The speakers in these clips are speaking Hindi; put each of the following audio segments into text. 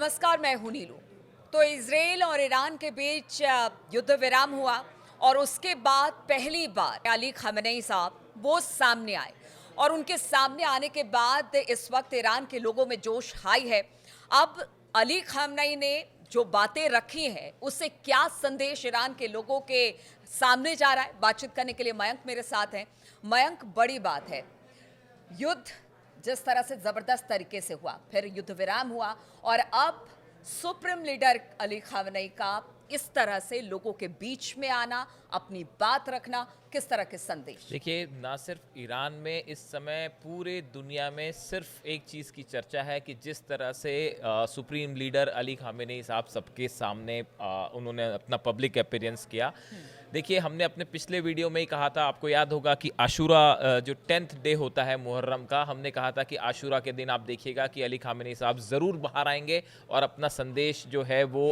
नमस्कार, मैं हूं नीलू। तो इजराइल और ईरान के बीच युद्ध विराम हुआ और उसके बाद पहली बार अली खamenei साहब वो सामने आए और उनके सामने आने के बाद इस वक्त ईरान के लोगों में जोश हाई है। अब अली खamenei ने जो बातें रखी हैं उससे क्या संदेश ईरान के लोगों के सामने जा रहा है, बातचीत करने के लिए मयंक मेरे साथ हैं। मयंक, बड़ी बात है, युद्ध जिस तरह से जबरदस्त तरीके से हुआ, फिर युद्ध विराम हुआ और अब सुप्रीम लीडर अली खamenei का इस तरह से लोगों के बीच में आना, अपनी बात रखना, किस तरह के संदेश? देखिए, ना सिर्फ ईरान में, इस समय पूरे दुनिया में सिर्फ एक चीज़ की चर्चा है कि जिस तरह से सुप्रीम लीडर अली खामेनेई साहब सबके सामने उन्होंने अपना पब्लिक अपीयरेंस किया। देखिए, हमने अपने पिछले वीडियो में ही कहा था, आपको याद होगा कि आशूरा जो 10th डे होता है मुहर्रम का, हमने कहा था कि आशूरा के दिन आप देखिएगा कि अली खामेनेई साहब ज़रूर बाहर आएंगे और अपना संदेश जो है वो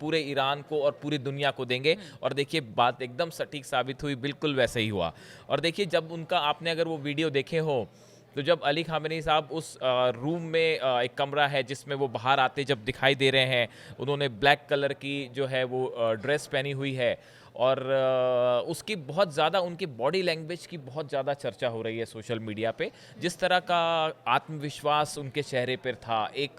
पूरे ईरान को और पूरी दुनिया को देंगे। और देखिए, बात एकदम सटीक साबित हुई, बिल्कुल वैसे ही हुआ। और देखिए, जब उनका आपने अगर वो वीडियो देखे हो तो जब अली खामेनेई साहब उस रूम में एक कमरा है जिसमें वो बाहर आते जब दिखाई दे रहे हैं, उन्होंने ब्लैक कलर की जो है वो ड्रेस पहनी हुई है और उसकी बहुत ज़्यादा, उनकी बॉडी लैंग्वेज की बहुत ज़्यादा चर्चा हो रही है सोशल मीडिया पे। जिस तरह का आत्मविश्वास उनके चेहरे पर था, एक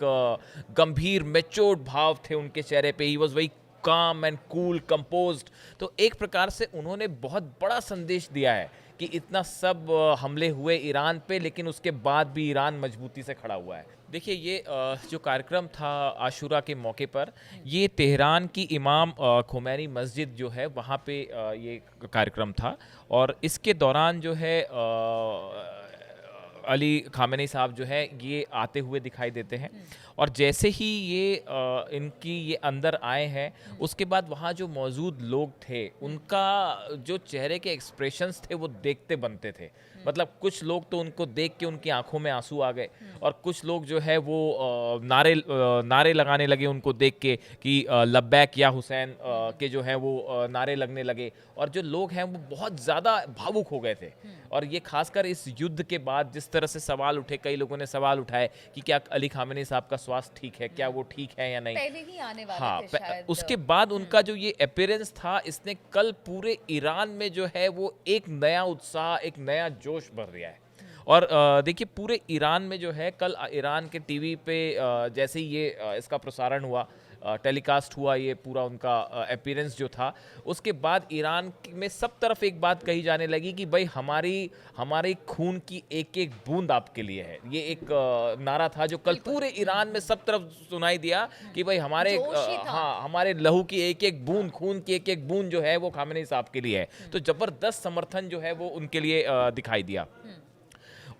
गंभीर मैच्योर्ड भाव थे उनके चेहरे पे, he was very calm and cool composed. तो एक प्रकार से उन्होंने बहुत बड़ा संदेश दिया है कि इतना सब हमले हुए ईरान पे, लेकिन उसके बाद भी ईरान मजबूती से खड़ा हुआ है। देखिए, ये जो कार्यक्रम था आशूरा के मौके पर, ये तेहरान की इमाम खोमैनी मस्जिद जो है वहाँ पे ये कार्यक्रम था और इसके दौरान जो है अली खामेनेई साहब जो है ये आते हुए दिखाई देते हैं। और जैसे ही ये इनकी ये अंदर आए हैं, उसके बाद वहाँ जो मौजूद लोग थे उनका जो चेहरे के एक्सप्रेशंस थे वो देखते बनते थे। मतलब कुछ लोग तो उनको देख के उनकी आंखों में आंसू आ गए और कुछ लोग जो है वो नारे लगाने लगे उनको देख के कि लब्बैक या हुसैन के जो है वो नारे लगने लगे। और जो लोग हैं वो बहुत ज़्यादा भावुक हो गए थे। और ये खासकर इस युद्ध के बाद जिस तरह से सवाल उठे, कई लोगों ने सवाल उठाए कि क्या अली खामेनेई साहब का स्वास्थ्य ठीक है, क्या वो ठीक है या नहीं। पहले ही आने वाले हाँ, थे शायद। उसके बाद उनका जो ये अपीयरेंस था, इसने कल पूरे ईरान में जो है वो एक नया उत्साह, एक नया जोश भर दिया है। और देखिए, पूरे ईरान में जो है कल ईरान के टीवी पे जैसे ही ये इसका प्रसारण हुआ, टेलीकास्ट हुआ, ये पूरा उनका अपीयरेंस जो था, उसके बाद ईरान में सब तरफ एक बात कही जाने लगी कि भाई हमारे खून की एक एक बूंद आपके लिए है। ये एक नारा था जो कल पूरे ईरान में सब तरफ सुनाई दिया कि भाई हाँ, हमारे लहू की एक एक बूंद, खून की एक एक बूंद जो है वो खामेनेई साहब के लिए है। तो जबरदस्त समर्थन जो है वो उनके लिए दिखाई दिया।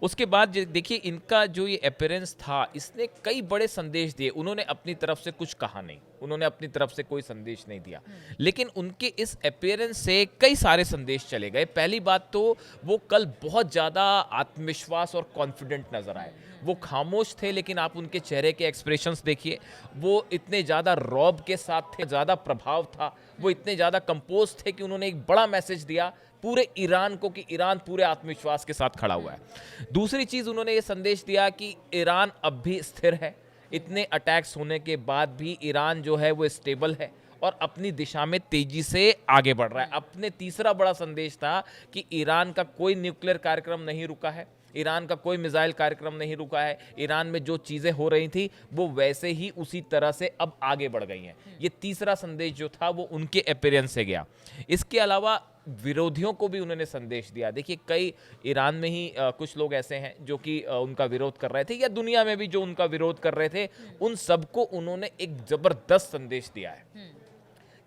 उसके बाद देखिए, इनका जो ये अपीयरेंस था, इसने कई बड़े संदेश दिए। उन्होंने अपनी तरफ से कुछ कहा नहीं, उन्होंने अपनी तरफ से कोई संदेश नहीं दिया, लेकिन उनके इस अपीयरेंस से कई सारे संदेश चले गए। पहली बात तो वो कल बहुत ज़्यादा आत्मविश्वास और कॉन्फिडेंट नजर आए। वो खामोश थे, लेकिन आप उनके चेहरे के एक्सप्रेशंस देखिए, वो इतने ज़्यादा रौब के साथ थे, ज़्यादा प्रभाव था, वो इतने ज़्यादा कंपोज थे कि उन्होंने एक बड़ा मैसेज दिया पूरे ईरान को कि ईरान पूरे आत्मविश्वास के साथ खड़ा हुआ है। दूसरी चीज, उन्होंने ये संदेश दिया कि ईरान अब भी स्थिर है, इतने अटैक्स होने के बाद भी ईरान जो है वो स्टेबल है और अपनी दिशा में तेजी से आगे बढ़ रहा है। अपने तीसरा बड़ा संदेश था कि ईरान का कोई न्यूक्लियर कार्यक्रम नहीं रुका है, ईरान का कोई मिसाइल कार्यक्रम नहीं रुका है। ईरान में जो चीज़ें हो रही थी वो वैसे ही उसी तरह से अब आगे बढ़ गई हैं। ये तीसरा संदेश जो था वो उनके अपीयरेंस से गया। इसके अलावा विरोधियों को भी उन्होंने संदेश दिया। देखिए, कई ईरान में ही कुछ लोग ऐसे हैं जो कि उनका विरोध कर रहे थे, या दुनिया में भी जो उनका विरोध कर रहे थे, उन सबको उन्होंने एक जबरदस्त संदेश दिया है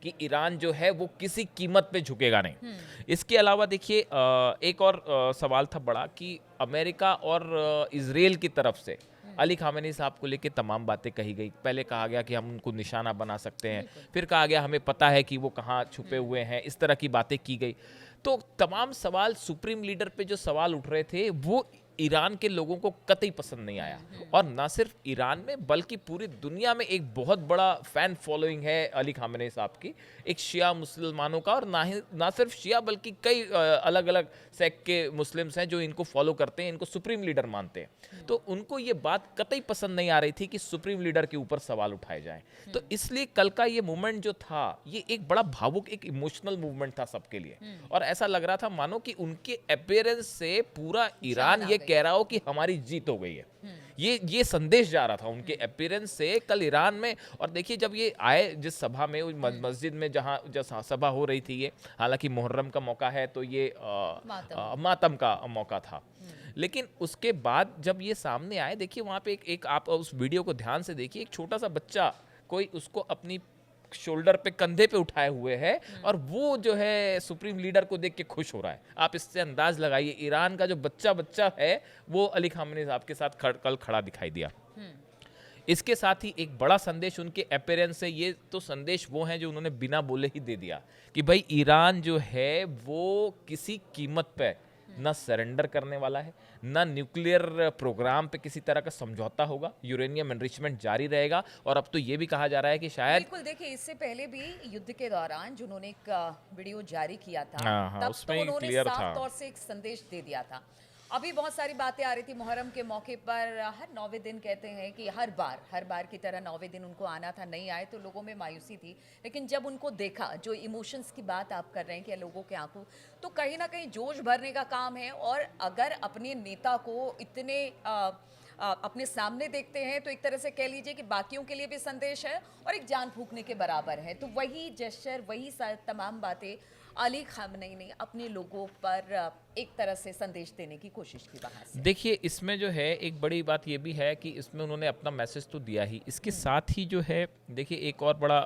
कि ईरान जो है वो किसी कीमत पे झुकेगा नहीं। इसके अलावा देखिए, एक और सवाल था बड़ा कि अमेरिका और इजराइल की तरफ से अली खामेनेई साहब को लेके तमाम बातें कही गई। पहले कहा गया कि हम उनको निशाना बना सकते हैं, फिर कहा गया हमें पता है कि वो कहाँ छुपे हुए हैं, इस तरह की बातें की गई। तो तमाम सवाल, सुप्रीम लीडर पे जो सवाल उठ रहे थे वो ईरान के लोगों को कतई पसंद नहीं आया। और ना सिर्फ ईरान में बल्कि पूरी दुनिया में एक बहुत बड़ा फैन फॉलोइंग है अली खामेनेई साहब की, एक शिया मुसलमानों का, और ना सिर्फ शिया बल्कि कई अलग अलग सेक्ट के मुस्लिम्स हैं जो इनको फॉलो करते हैं, इनको सुप्रीम लीडर मानते हैं। तो उनको ये बात कतई पसंद नहीं आ रही थी कि सुप्रीम लीडर के ऊपर सवाल उठाए जाएं। तो इसलिए कल का ये मूवमेंट जो था ये एक बड़ा भावुक, एक इमोशनल मूवमेंट था सबके लिए। और ऐसा लग रहा था मानो कि उनके अपीयरेंस से पूरा ईरान ये कह रहा हो कि हमारी जीत हो गई है। ये संदेश जा रहा था उनके अपीयरेंस से कल ईरान में। और देखिए जब ये आए जिस सभा में, मस्जिद में जहाँ सभा हो रही थी, ये हालांकि मुहर्रम का मौका है तो ये मातम का मौका था, लेकिन उसके बाद जब ये सामने आए, देखिए वहाँ पे एक आप उस वीडियो को ध्यान से देखिए, एक छोटा सा बच्चा कोई उसको अपनी शोल्डर पे, कंधे पे उठाए हुए है और वो जो है सुप्रीम लीडर को देख के खुश हो रहा है। आप इससे अंदाज लगाइए ईरान का जो बच्चा है वो अली खामेनेई साहब के साथ कल खड़ा दिखाई दिया। इसके साथ ही एक बड़ा संदेश उनके अपीयरेंस से, ये तो संदेश वो हैं जो उन्होंने बिना बोले ही दे दिया कि भाई ईरान जो है वो किसी कीमत पे ना सरेंडर करने वाला है, ना न्यूक्लियर प्रोग्राम पे किसी तरह का समझौता होगा, यूरेनियम एनरिचमेंट जारी रहेगा। और अब तो ये भी कहा जा रहा है कि शायद बिल्कुल, देखिए इससे पहले भी युद्ध के दौरान जिन्होंने एक वीडियो जारी किया था, तब उसमें तो उन्होंने क्लियर साफ था। तौर से एक संदेश दे दिया था। अभी बहुत सारी बातें आ रही थी मुहर्रम के मौके पर, हर 9वें दिन कहते हैं कि हर बार की तरह 9वें दिन उनको आना था, नहीं आए तो लोगों में मायूसी थी। लेकिन जब उनको देखा, जो इमोशंस की बात आप कर रहे हैं कि लोगों के आंखों, तो कहीं ना कहीं जोश भरने का काम है। और अगर अपने नेता को इतने अपने सामने देखते हैं तो एक तरह से कह लीजिए कि बाकियों के लिए भी संदेश है और एक जान फूंकने के बराबर है। तो वही जेस्चर, वही तमाम बातें अली खामेनेई ने अपने लोगों पर एक तरह से संदेश देने की कोशिश की वहाँ से। देखिए इसमें जो है एक बड़ी बात ये भी है कि इसमें उन्होंने अपना मैसेज तो दिया ही, इसके साथ ही जो है देखिए एक और बड़ा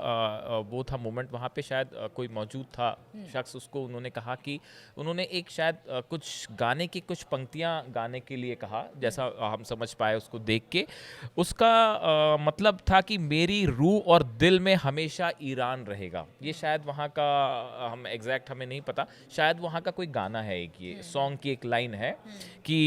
वो था मोमेंट, वहाँ पे शायद कोई मौजूद था शख्स, उसको उन्होंने कहा कि उन्होंने एक शायद कुछ गाने की कुछ पंक्तियाँ गाने के लिए कहा, जैसा हम समझ पाए उसको देख के। उसका मतलब था कि मेरी रूह और दिल में हमेशा ईरान रहेगा। ये शायद वहाँ का हम एग्जैक्ट हमें नहीं पता, शायद वहाँ का कोई गाना है, एक ये सॉन्ग की एक लाइन है कि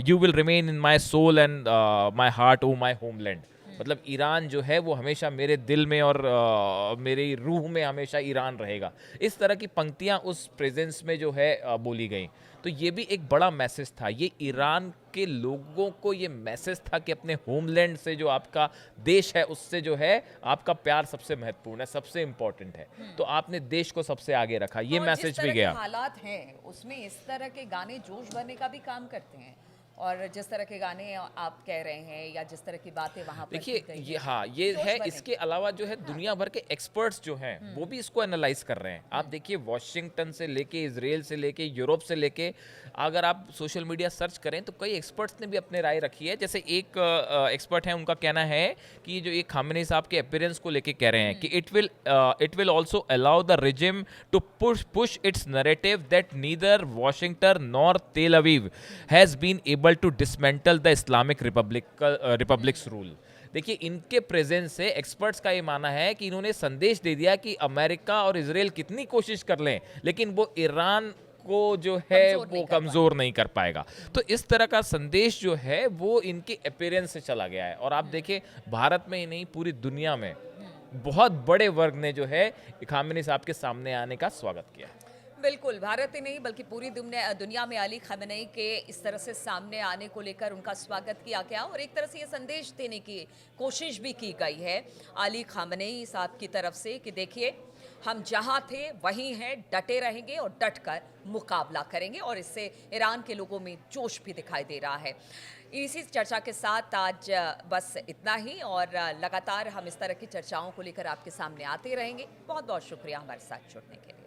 you will remain in my soul and my heart oh my homeland. मतलब ईरान जो है वो हमेशा मेरे दिल में और मेरी रूह में हमेशा ईरान रहेगा। इस तरह की पंक्तियां उस प्रेजेंस में जो है बोली गई। तो ये भी एक बड़ा मैसेज था, ये ईरान के लोगों को ये मैसेज था कि अपने होमलैंड से, जो आपका देश है, उससे जो है आपका प्यार सबसे महत्वपूर्ण है, सबसे इम्पोर्टेंट है। तो आपने देश को सबसे आगे रखा, ये मैसेज भी गया। हालात हैं उसमें इस तरह के गाने जोश भरने का भी काम करते हैं। और जिस तरह के गाने आप कह रहे हैं या जिस तरह की बातें वहाँ पर देखिए ये ये है। इसके अलावा जो है दुनिया भर के एक्सपर्ट्स जो हैं वो भी इसको एनालाइज कर रहे हैं। आप देखिए वॉशिंगटन से लेके, इजराइल से लेके, यूरोप से लेके, अगर आप सोशल मीडिया सर्च करें तो कई एक्सपर्ट्स ने भी अपने राय रखी है। जैसे एक एक्सपर्ट है, उनका कहना है कि जो ये खामेनेई साहब के अपीयरेंस को लेके कह रहे हैं कि it will also allow the regime to push its narrative that neither Washington nor Tel Aviv has been able to dismantle the Islamic republic's rule. देखिए इनके प्रेजेंस से एक्सपर्ट्स का ये मानना है कि इन्होंने संदेश दे दिया कि अमेरिका और इजराइल कितनी कोशिश कर लें लेकिन वो ईरान को जो है वो कमजोर नहीं कर पाएगा। तो इस तरह का संदेश जो है वो इनके अपीयरेंस से चला गया है। और आप देखिए भारत में ही नहीं, पूरी दुनिया में बहुत बड़े वर्ग ने जो है खामेनेई साहब के सामने आने का स्वागत किया है। बिल्कुल, भारत ही नहीं बल्कि पूरी दुनिया में अली खामेनेई के इस तरह से सामने आने को लेकर उनका स्वागत किया गया और एक तरह से ये संदेश देने की कोशिश भी की गई है अली खामेनेई साहब की तरफ से कि देखिए हम जहाँ थे वहीं हैं, डटे रहेंगे और डट कर मुकाबला करेंगे। और इससे ईरान के लोगों में जोश भी दिखाई दे रहा है। इसी चर्चा के साथ आज बस इतना ही, और लगातार हम इस तरह की चर्चाओं को लेकर आपके सामने आते रहेंगे। बहुत बहुत शुक्रिया हमारे साथ जुड़ने के लिए।